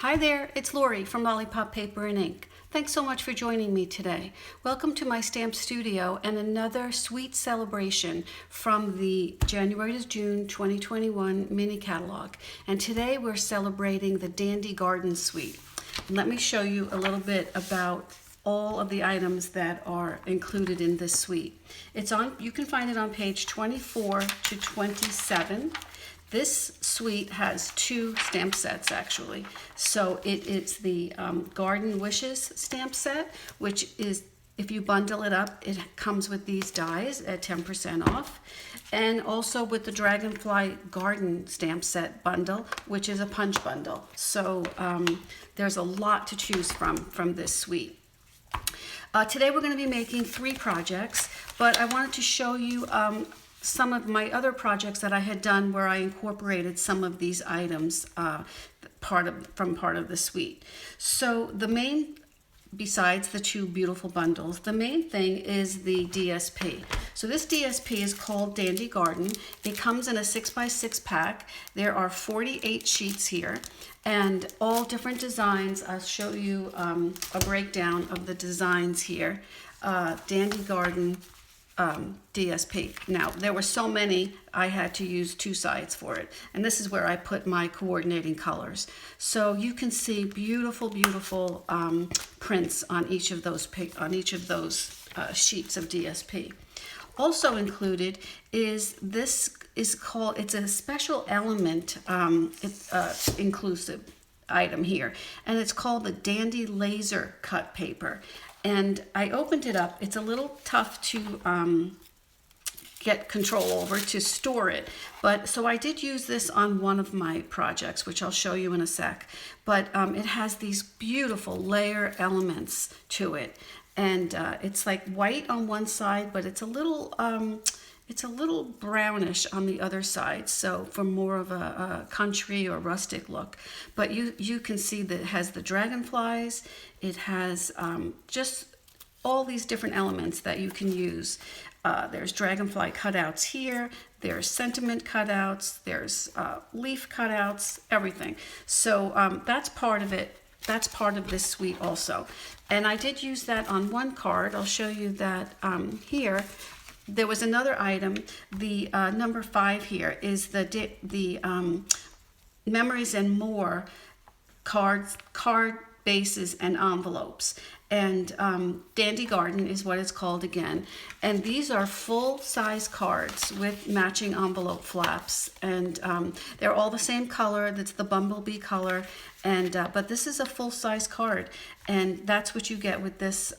Hi there, it's Lori from Lollipop Paper and Ink. Thanks so much for joining me today. Welcome to my stamp studio and another sweet celebration from the January to June 2021 mini catalog. And today we're celebrating the Dandy Garden Suite. Let me show you a little bit about all of the items that are included in this suite. You can find it on page 24 to 27. This suite has two stamp sets actually. So it's the Garden Wishes stamp set, which is, if you bundle it up, it comes with these dies at 10% off. And also with the Dragonfly Garden stamp set bundle, which is a punch bundle. So there's a lot to choose from this suite. Today we're going to be making 3 projects, but I wanted to show you some of my other projects that I had done where I incorporated some of these items part of the suite. So besides the 2 beautiful bundles, the main thing is the DSP. So this DSP is called Dandy Garden. It comes in a 6x6 pack. There are 48 sheets here and all different designs. I'll show you a breakdown of the designs here. Dandy Garden DSP. Now, there were so many, I had to use 2 sides for it. And this is where I put my coordinating colors. So you can see beautiful, beautiful prints on each of those sheets of DSP. Also included is it's a special element inclusive item here, and it's called the Dandy Laser Cut Paper. And I opened it up. It's a little tough to get control over, to store it. But so I did use this on one of my projects, which I'll show you in a sec. But it has these beautiful layer elements to it. And it's like white on one side, but it's a little brownish on the other side, so for more of a country or rustic look. But you can see that it has the dragonflies, it has just all these different elements that you can use. There's dragonfly cutouts here, there's sentiment cutouts, there's leaf cutouts, everything. So that's part of it. That's part of this suite also. And I did use that on one card. I'll show you that here. There was another item, the number 5 here is the Memories and More card bases and envelopes. And Dandy Garden is what it's called again. And these are full-size cards with matching envelope flaps. And they're all the same color. That's the bumblebee color. And but this is a full-size card. And that's what you get with this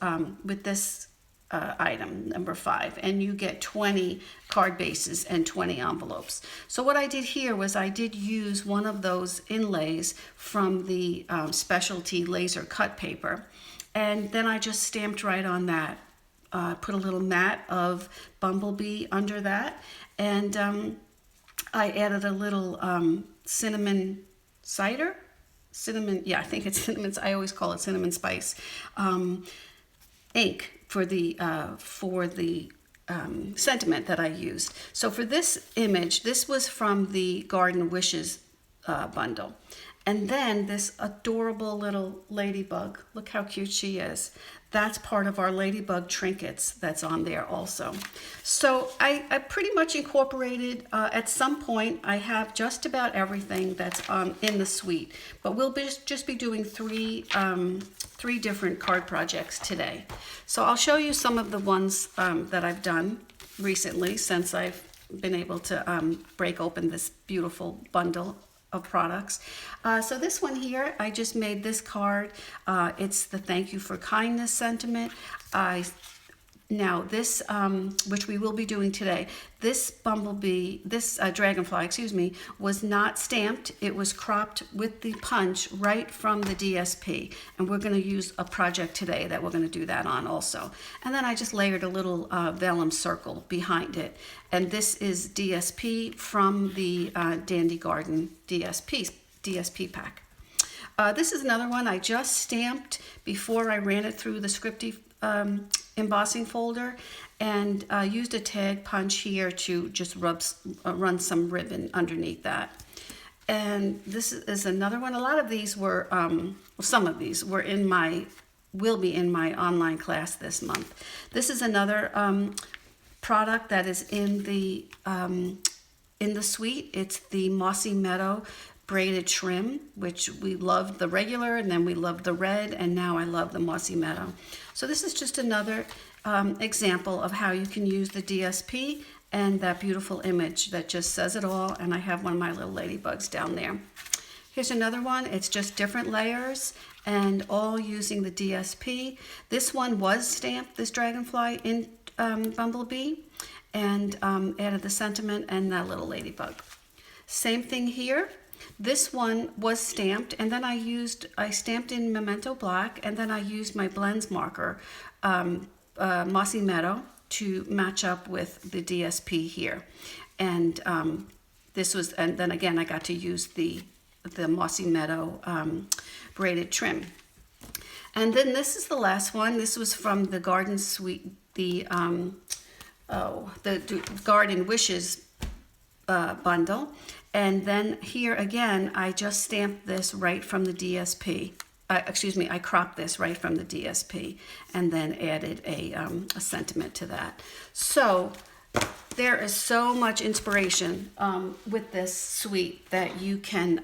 item number 5, and you get 20 card bases and 20 envelopes. So what I did here was I did use one of those inlays from the specialty laser cut paper, and then I just stamped right on that. Put a little mat of bumblebee under that, and I added a little cinnamon cider. Yeah, I think it's cinnamon. I always call it cinnamon spice ink for the sentiment that I used. So for this image, this was from the Garden Wishes bundle. And then this adorable little ladybug, look how cute she is. That's part of our Ladybug Trinkets that's on there also. So I pretty much incorporated, at some point, I have just about everything that's in the suite. But we'll just be doing three different card projects today. So I'll show you some of the ones that I've done recently since I've been able to break open this beautiful bundle of products. So this one here, I just made this card. It's the Thank You for Kindness sentiment. Now this, which we will be doing today, this dragonfly, excuse me, was not stamped. It was cropped with the punch right from the DSP. And we're gonna use a project today that we're gonna do that on also. And then I just layered a little vellum circle behind it. And this is DSP from the Dandy Garden DSP pack. This is another one I just stamped before I ran it through the Scripty embossing folder, and used a tag punch here to just run some ribbon underneath that. And this is another one. A lot of these were, some of these were will be in my online class this month. This is another product that is in the suite. It's the Mossy Meadow braided trim, which we loved the regular, and then we loved the red, and now I love the Mossy Meadow. So this is just another example of how you can use the DSP and that beautiful image that just says it all. And I have one of my little ladybugs down there. Here's another one. It's just different layers and all using the DSP. This one was stamped, this Dragonfly, in Bumblebee, and added the sentiment and that little ladybug. Same thing here. This one was stamped, and then I stamped in Memento Black, and then I used my blends marker, Mossy Meadow, to match up with the DSP here. And and then again, I got to use the Mossy Meadow braided trim. And then this is the last one. This was from the Garden Suite, the Garden Wishes bundle. And then here again, I just stamped this right from the DSP. I cropped this right from the DSP and then added a sentiment to that. So there is so much inspiration with this suite that you can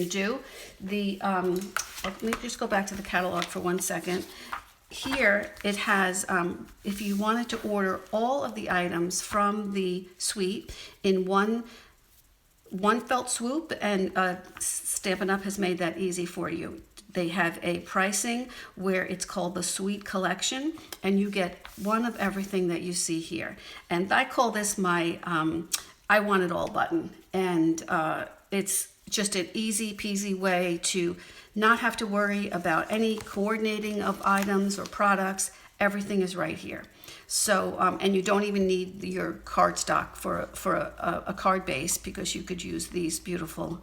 do. Let me just go back to the catalog for 1 second. Here it has, if you wanted to order all of the items from the suite in one felt swoop, and Stampin' Up! Has made that easy for you. They have a pricing where it's called the Suite Collection, and you get one of everything that you see here. And I call this my I Want It All button. And it's just an easy peasy way to not have to worry about any coordinating of items or products. Everything is right here. So, and you don't even need your cardstock for a card base, because you could use these beautiful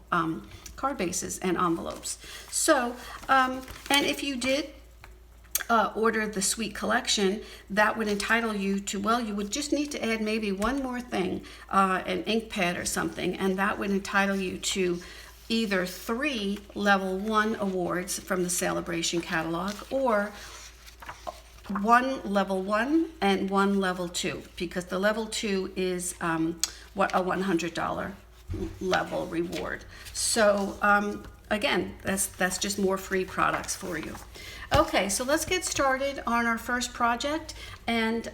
card bases and envelopes. So, and if you did order the Suite Collection, that would entitle you to, well, you would just need to add maybe one more thing, an ink pad or something, and that would entitle you to either 3 level 1 awards from the Celebration catalog, or 1 level 1 and 1 level 2, because the level 2 is a $100 level reward. So again, that's just more free products for you. Okay, so let's get started on our first project, and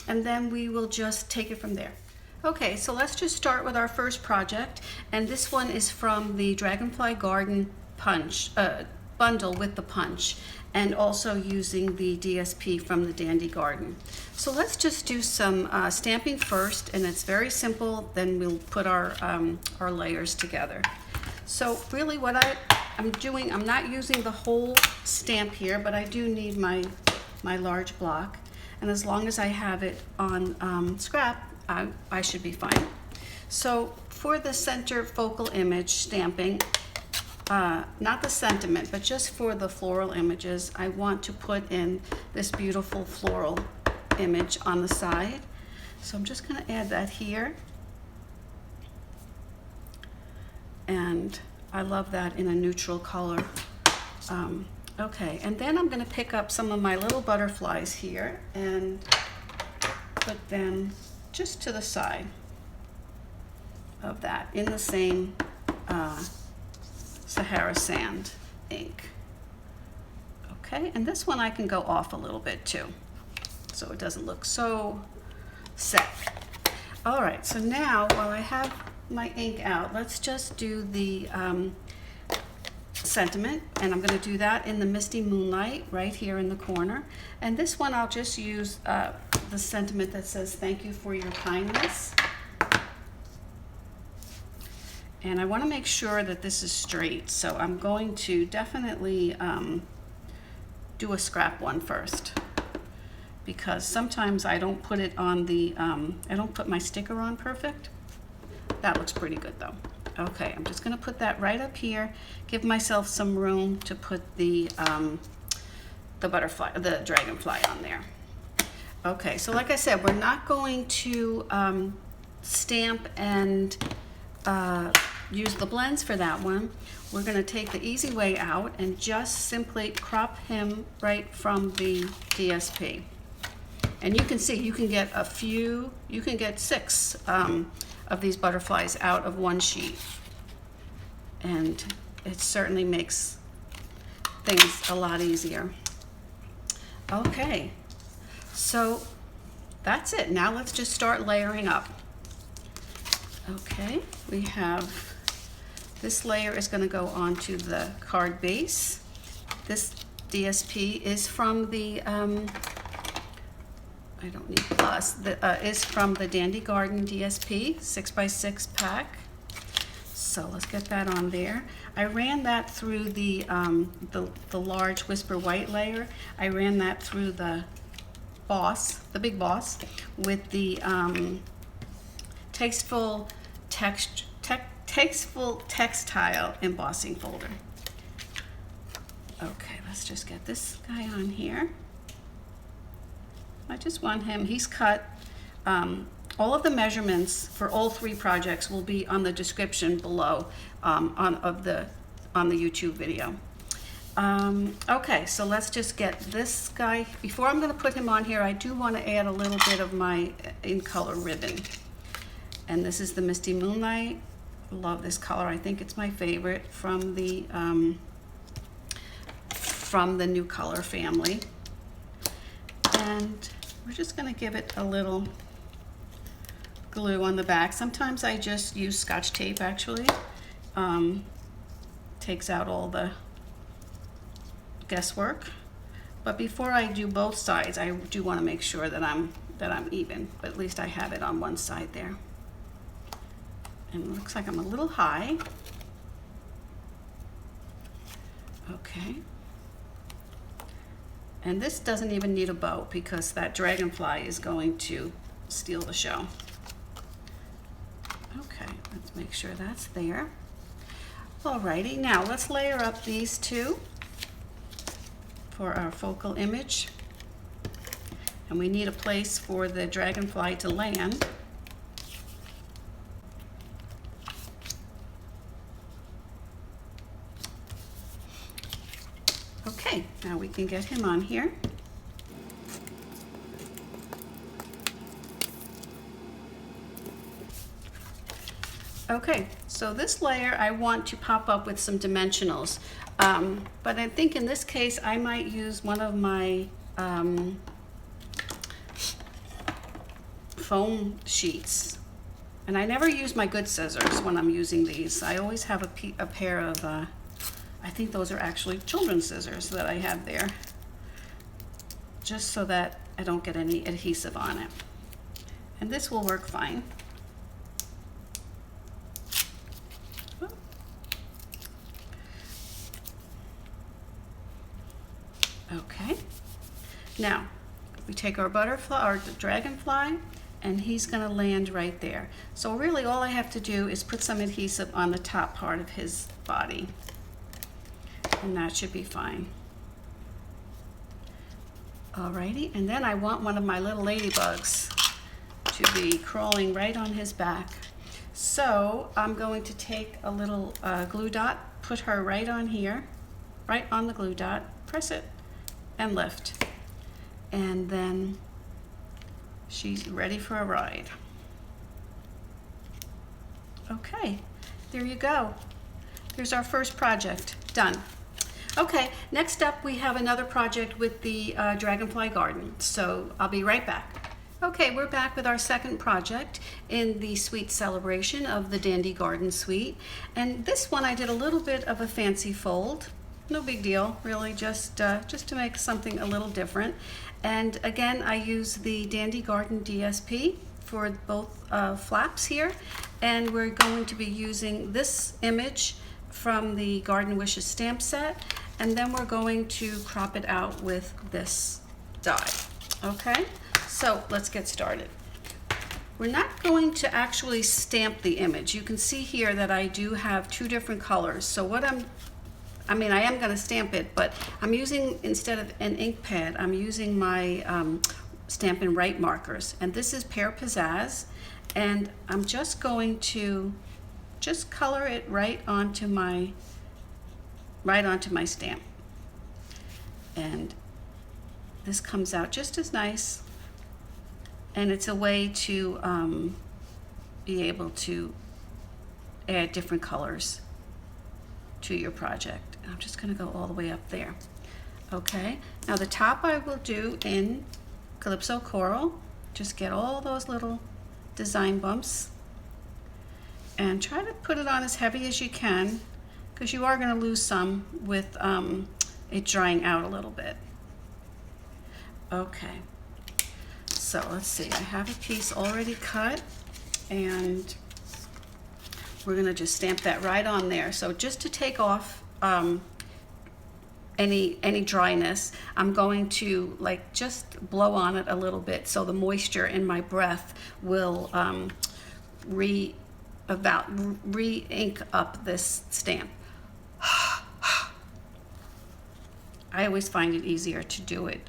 then we will just take it from there. Okay, so let's just start with our first project, and this one is from the Dragonfly Garden Punch bundle with the punch, and also using the DSP from the Dandy Garden. So let's just do some stamping first, and it's very simple. Then we'll put our layers together. So really what I'm doing, I'm not using the whole stamp here, but I do need my large block. And as long as I have it on scrap, I should be fine. So for the center focal image stamping, not the sentiment, but just for the floral images, I want to put in this beautiful floral image on the side. So I'm just going to add that here. And I love that in a neutral color. Okay, and then I'm going to pick up some of my little butterflies here and put them just to the side of that in the same Sahara Sand ink. Okay, and this one I can go off a little bit too, so it doesn't look so set. All right, so now while I have my ink out, let's just do the sentiment, and I'm going to do that in the Misty Moonlight right here in the corner. And this one I'll just use the sentiment that says thank you for your kindness. And I want to make sure that this is straight, so I'm going to definitely do a scrap one first, because sometimes I don't put it on the, I don't put my sticker on perfect. That looks pretty good though. Okay, I'm just going to put that right up here, give myself some room to put the butterfly, the dragonfly on there. Okay, so like I said, we're not going to stamp and use the blends for that one, we're going to take the easy way out and just simply crop him right from the DSP. And you can see you can get a few, you can get 6 of these butterflies out of one sheet. And it certainly makes things a lot easier. Okay, so that's it. Now let's just start layering up. Okay, we have, this layer is going to go onto the card base. This DSP is from the, I don't need plus, is from the Dandy Garden DSP 6x6 pack. So let's get that on there. I ran that through the large Whisper White layer. I ran that through the Boss, the Big Boss, with the Tasteful Textile embossing folder. Okay, let's just get this guy on here. I just want him, he's cut. All of the measurements for all 3 projects will be on the description below on the YouTube video. Okay, so let's just get this guy. Before I'm going to put him on here, I do want to add a little bit of my in color ribbon. And this is the Misty Moonlight. Love this color. I think it's my favorite from the new color family. And we're just going to give it a little glue on the back. Sometimes I just use Scotch tape, actually. Takes out all the guesswork. But before I do both sides, I do want to make sure that I'm even. But at least I have it on one side there. And it looks like I'm a little high. Okay. And this doesn't even need a bow because that Dragonfly is going to steal the show. Okay, let's make sure that's there. Alrighty, now let's layer up these 2 for our focal image. And we need a place for the Dragonfly to land. Okay, now we can get him on here. Okay, so this layer I want to pop up with some dimensionals, but I think in this case I might use one of my foam sheets. And I never use my good scissors when I'm using these. I always have a pair of, I think those are actually children's scissors that I have there, just so that I don't get any adhesive on it. And this will work fine. Okay, now we take our butterfly, our Dragonfly, and he's going to land right there. So really all I have to do is put some adhesive on the top part of his body, and that should be fine. Alrighty, and then I want one of my little ladybugs to be crawling right on his back. So I'm going to take a little glue dot, put her right on here, right on the glue dot, press it, and lift. And then she's ready for a ride. Okay, there you go. There's our first project done. Okay, next up we have another project with the Dragonfly Garden. So I'll be right back. Okay, we're back with our second project in the suite celebration of the Dandy Garden suite. And this one I did a little bit of a fancy fold. No big deal, really, just to make something a little different. And again, I use the Dandy Garden DSP for both flaps here. And we're going to be using this image from the Garden Wishes stamp set. And then we're going to crop it out with this die. Okay, so let's get started. We're not going to actually stamp the image. You can see here that I do have 2 different colors. So what I am going to stamp it, but I'm using, instead of an ink pad, I'm using my Stampin' Write markers. And this is Pear Pizzazz. And I'm just going to just color it right onto my stamp. And this comes out just as nice, and it's a way to be able to add different colors to your project. I'm just going to go all the way up there. Okay, now the top I will do in Calypso Coral. Just get all those little design bumps and try to put it on as heavy as you can, because you are going to lose some with it drying out a little bit. Okay, so let's see, I have a piece already cut, and we're going to just stamp that right on there. So just to take off any dryness, I'm going to like just blow on it a little bit so the moisture in my breath will re-ink up this stamp. I always find it easier to do it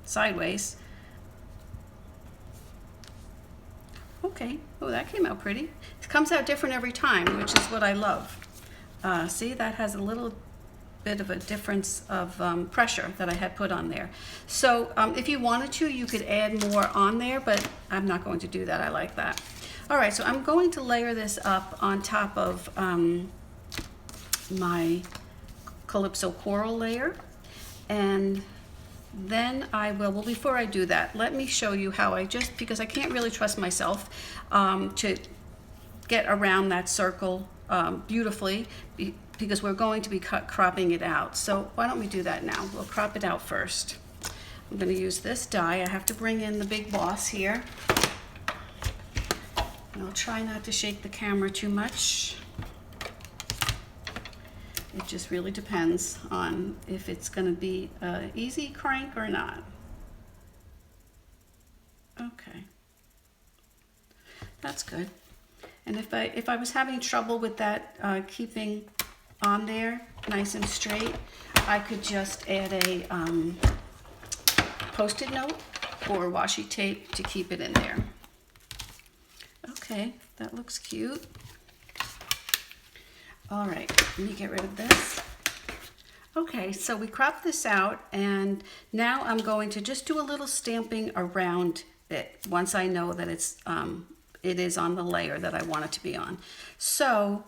sideways. Okay, oh, that came out pretty. It comes out different every time, which is what I love. See, that has a little bit of a difference of pressure that I had put on there. So if you wanted to, you could add more on there, but I'm not going to do that. I like that. All right, so I'm going to layer this up on top of my Calypso Coral layer, and then I will, well, before I do that, let me show you how I just, because I can't really trust myself to get around that circle beautifully, because we're going to be cropping it out. So why don't we do that now? We'll crop it out first. I'm going to use this die. I have to bring in the big boss here. And I'll try not to shake the camera too much. It just really depends on if it's going to be an easy crank or not. Okay, that's good. And if I was having trouble with that keeping on there nice and straight, I could just add a Post-it note or washi tape to keep it in there. Okay, that looks cute. All right, let me get rid of this. Okay, so we cropped this out, and now I'm going to just do a little stamping around it once I know that it is on the layer that I want it to be on. So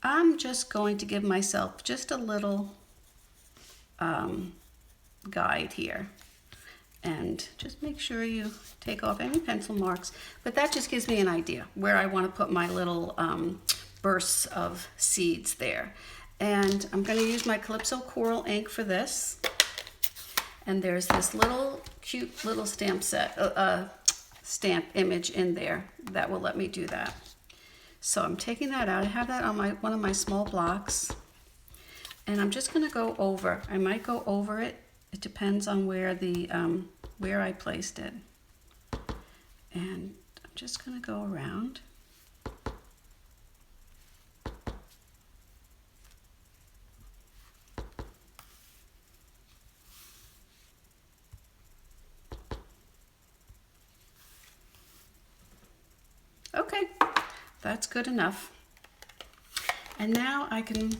I'm just going to give myself just a little guide here, and just make sure you take off any pencil marks, but that just gives me an idea where I want to put my little bursts of seeds there. And I'm going to use my Calypso Coral ink for this, and there's this little cute little stamp set, stamp image in there that will let me do that. So I'm taking that out. I have that on one of my small blocks, and I'm just going to go over. I might go over it. It depends on where the where I placed it. And I'm just going to go around. Okay, that's good enough. And now I can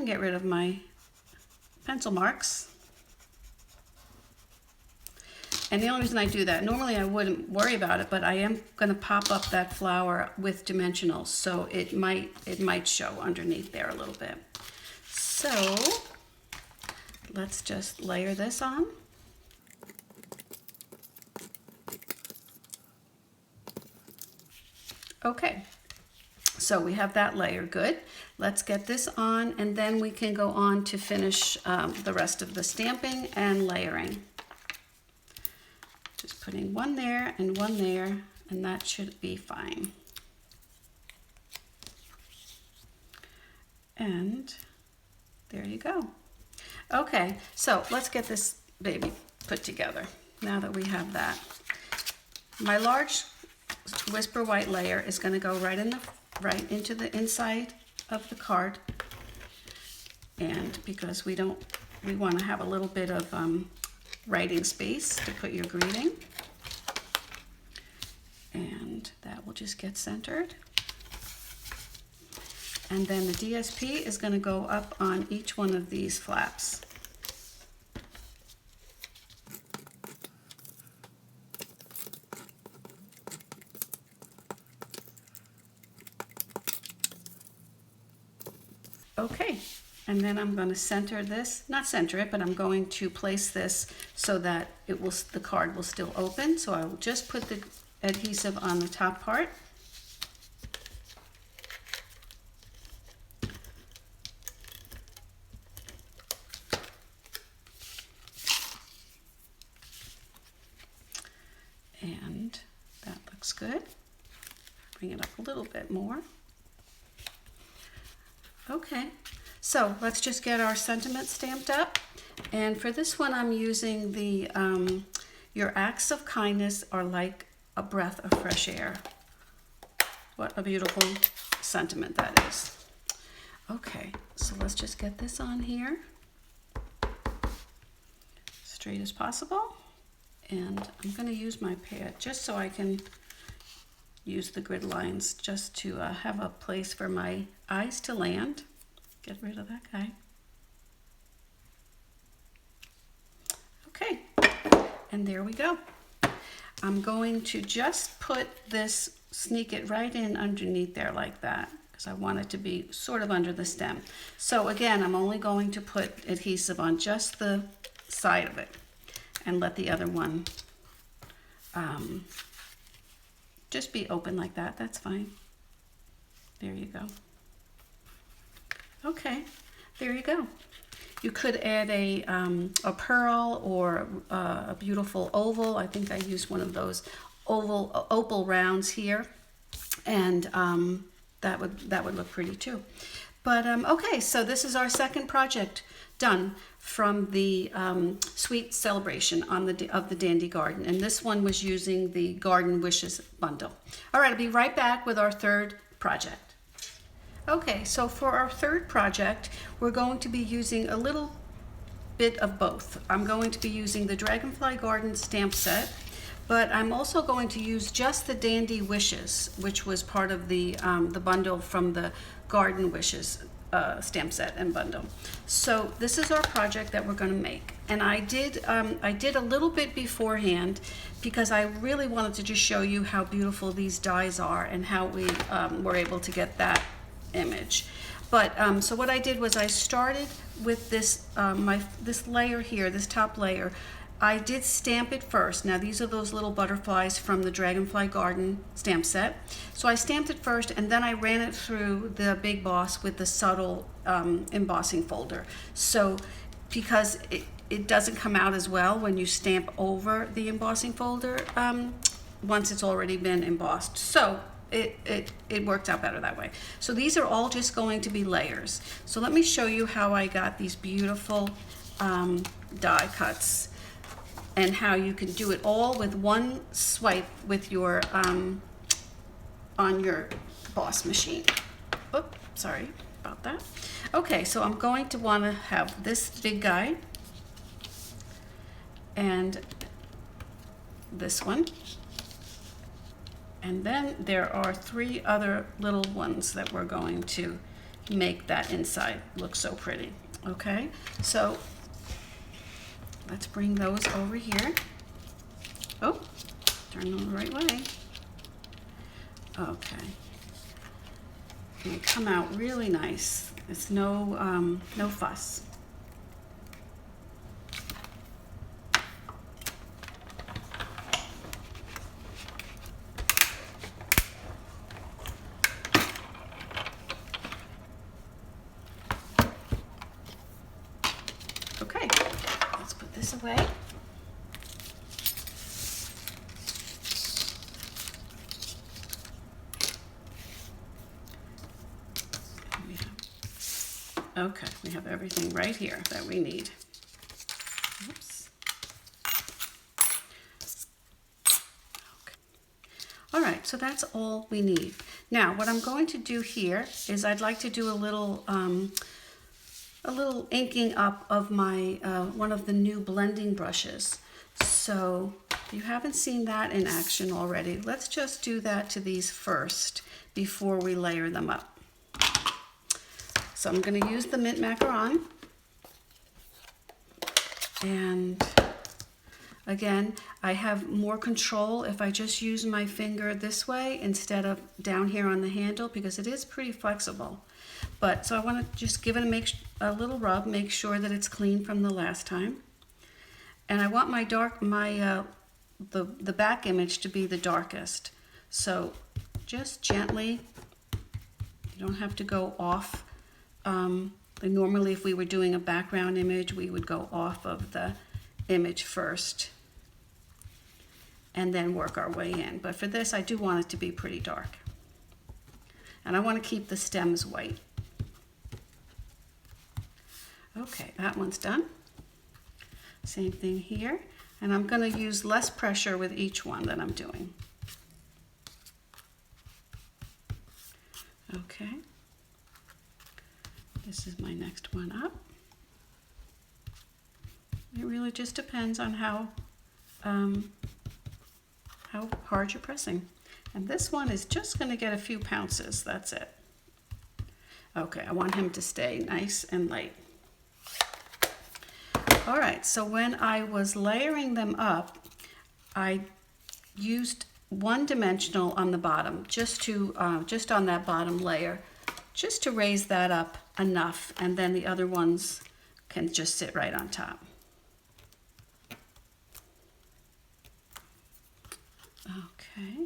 get rid of my pencil marks. And the only reason I do that, normally I wouldn't worry about it, but I am going to pop up that flower with dimensionals, so it might show underneath there a little bit. So let's just layer this on. Okay, so we have that layer, good. Let's get this on, and then we can go on to finish the rest of the stamping and layering. Just putting one there, and that should be fine. And there you go. Okay, so let's get this baby put together now that we have that. My large Whisper White layer is going to go right into the inside of the card, and because we want to have a little bit of writing space to put your greeting, and that will just get centered. And then the DSP is going to go up on each one of these flaps. Okay, and then I'm going to center this, not center it, but I'm going to place this so that the card will still open. So I will just put the adhesive on the top part. And that looks good. Bring it up a little bit more. Okay, so let's just get our sentiment stamped up. And for this one, I'm using the your acts of kindness are like a breath of fresh air. What a beautiful sentiment that is. Okay, so let's just get this on here. Straight as possible. And I'm going to use my pad just so I can use the grid lines just to have a place for my eyes to land. Get rid of that guy. Okay, and there we go. I'm going to just put this, sneak it right in underneath there like that, because I want it to be sort of under the stem. So again, I'm only going to put adhesive on just the side of it and let the other one just be open like that. That's fine. There you go. Okay, there you go. You could add a pearl or a beautiful oval. I think I used one of those opal rounds here, and that would look pretty too. But okay, so this is our second project done from the Sweet Celebration of the Dandy Garden, and this one was using the Garden Wishes bundle. All right, I'll be right back with our third project. Okay, so for our third project, we're going to be using a little bit of both. I'm going to be using the Dragonfly Garden stamp set, but I'm also going to use just the Dandy Wishes, which was part of the bundle from the Garden Wishes stamp set and bundle. So this is our project that we're going to make, and I did a little bit beforehand because I really wanted to just show you how beautiful these dies are and how we were able to get that image. But so what I did was I started with this this layer here, this top layer. I did stamp it first. Now these are those little butterflies from the Dragonfly Garden stamp set. So I stamped it first, and then I ran it through the Big Boss with the subtle embossing folder. So because it doesn't come out as well when you stamp over the embossing folder once it's already been embossed. So it worked out better that way. So these are all just going to be layers. So let me show you how I got these beautiful die cuts, and how you can do it all with one swipe with your on your Boss machine. Oops, sorry about that. Okay, so I'm going to want to have this big guy and this one, and then there are 3 other little ones that we're going to make that inside look so pretty. Okay, so let's bring those over here. Oh, turn them the right way. Okay. And they come out really nice. It's no fuss. Okay, let's put this away. Okay, we have everything right here that we need. Oops. Okay. All right, so that's all we need. Now, what I'm going to do here is I'd like to do a little inking up of my one of the new blending brushes. So if you haven't seen that in action already, let's just do that to these first before we layer them up. So I'm going to use the mint macaron. And again, I have more control if I just use my finger this way instead of down here on the handle, because it is pretty flexible. But so I want to just give it a little rub, make sure that it's clean from the last time. And I want my the back image to be the darkest. So just gently, you don't have to go off. Normally if we were doing a background image, we would go off of the image first and then work our way in. But for this, I do want it to be pretty dark. And I want to keep the stems white. Okay, that one's done. Same thing here. And I'm going to use less pressure with each one that I'm doing. Okay. This is my next one up. It really just depends on how hard you're pressing. And this one is just going to get a few pounces, that's it. Okay, I want him to stay nice and light. All right, so when I was layering them up, I used one-dimensional on the bottom, just on that bottom layer, just to raise that up enough, and then the other ones can just sit right on top. Okay.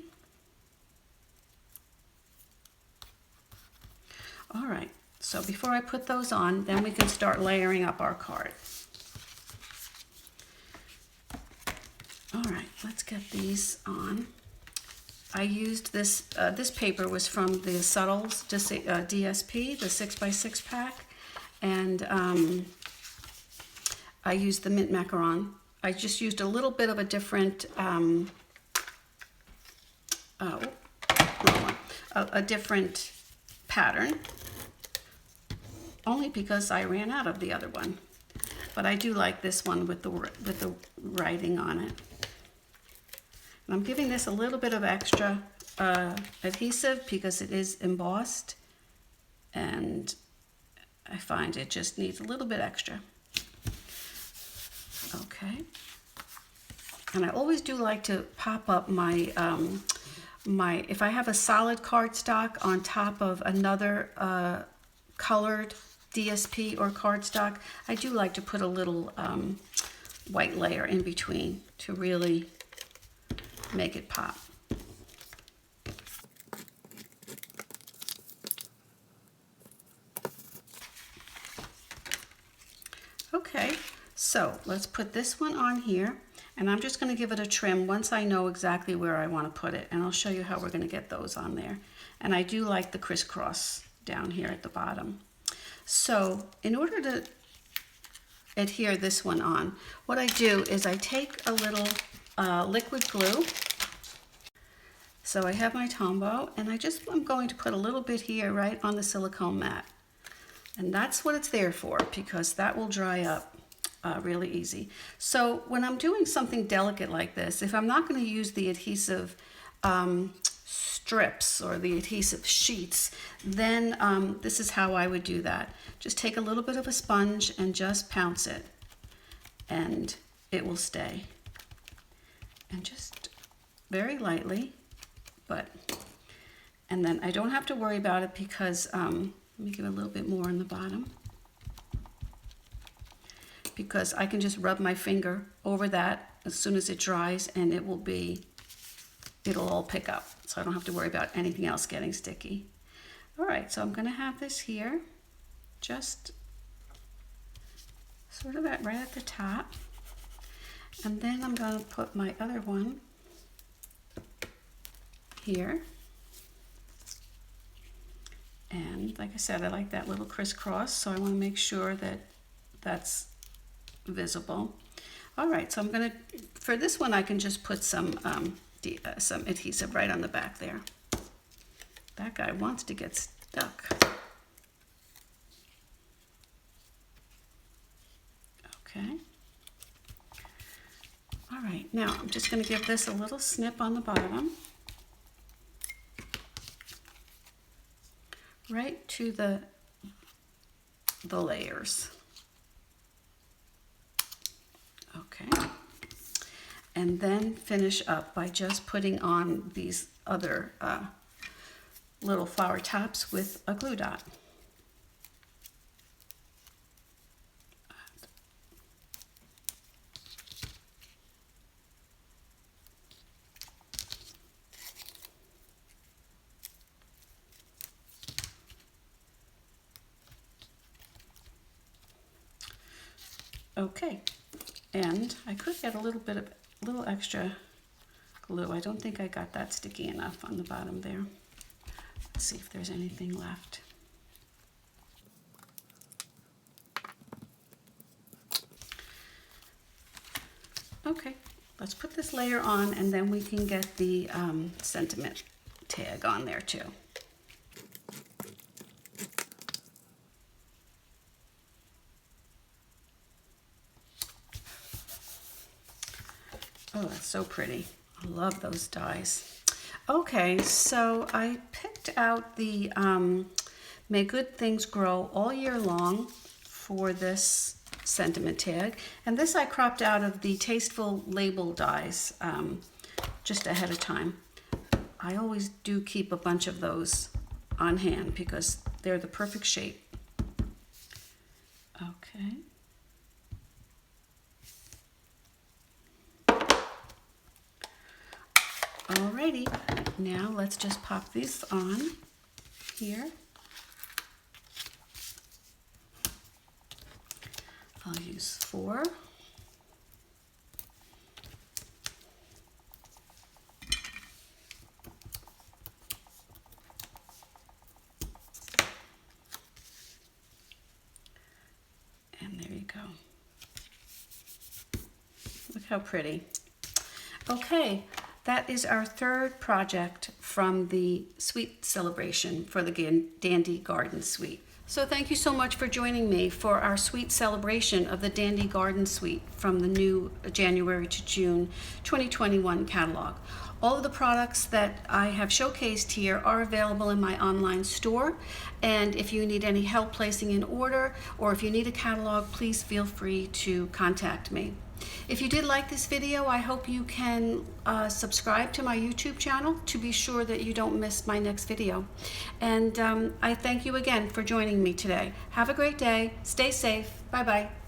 All right, so before I put those on, then we can start layering up our card. All right, let's get these on. I used this, this paper was from the Subtles DSP, the 6x6 pack, and I used the mint macaron. I just used a little bit of a different, a different pattern, only because I ran out of the other one. But I do like this one with the writing on it. And I'm giving this a little bit of extra adhesive because it is embossed, and I find it just needs a little bit extra. Okay. And I always do like to pop up my, if I have a solid cardstock on top of another colored DSP or cardstock, I do like to put a little white layer in between to really make it pop. Okay, so let's put this one on here, and I'm just going to give it a trim once I know exactly where I want to put it, and I'll show you how we're going to get those on there. And I do like the crisscross down here at the bottom. So in order to adhere this one on, what I do is I take a little liquid glue. So I have my Tombow, and I'm going to put a little bit here right on the silicone mat. And that's what it's there for, because that will dry up really easy. So when I'm doing something delicate like this, if I'm not going to use the adhesive strips or the adhesive sheets, then this is how I would do that. Just take a little bit of a sponge and just pounce it, and it will stay. And just very lightly, and then I don't have to worry about it because, let me give a little bit more on the bottom, because I can just rub my finger over that as soon as it dries, and it'll all pick up. So I don't have to worry about anything else getting sticky. All right, so I'm gonna have this here, just sort of right at the top. And then I'm gonna put my other one here. And like I said, I like that little crisscross, so I want to make sure that that's visible. All right, so I'm gonna, for this one, I can just put some adhesive right on the back there. That guy wants to get stuck. Okay. All right, now I'm just going to give this a little snip on the bottom, right to the the layers. Okay. And then finish up by just putting on these other little flower tops with a glue dot. Okay, and I could get a little extra glue. I don't think I got that sticky enough on the bottom there. Let's see if there's anything left. Okay, let's put this layer on and then we can get the sentiment tag on there too. Oh, that's so pretty. I love those dies. Okay, so I picked out the May Good Things Grow All Year Long for this sentiment tag. And this I cropped out of the Tasteful label dies just ahead of time. I always do keep a bunch of those on hand because they're the perfect shape. Okay. Alrighty, now let's just pop these on here. I'll use 4. And there you go. Look how pretty. Okay. That is our third project from the Suite Celebration for the Dandy Garden Suite. So thank you so much for joining me for our Suite Celebration of the Dandy Garden Suite from the new January to June 2021 catalog. All of the products that I have showcased here are available in my online store, and if you need any help placing an order or if you need a catalog, please feel free to contact me. If you did like this video, I hope you can subscribe to my YouTube channel to be sure that you don't miss my next video. And I thank you again for joining me today. Have a great day. Stay safe. Bye-bye.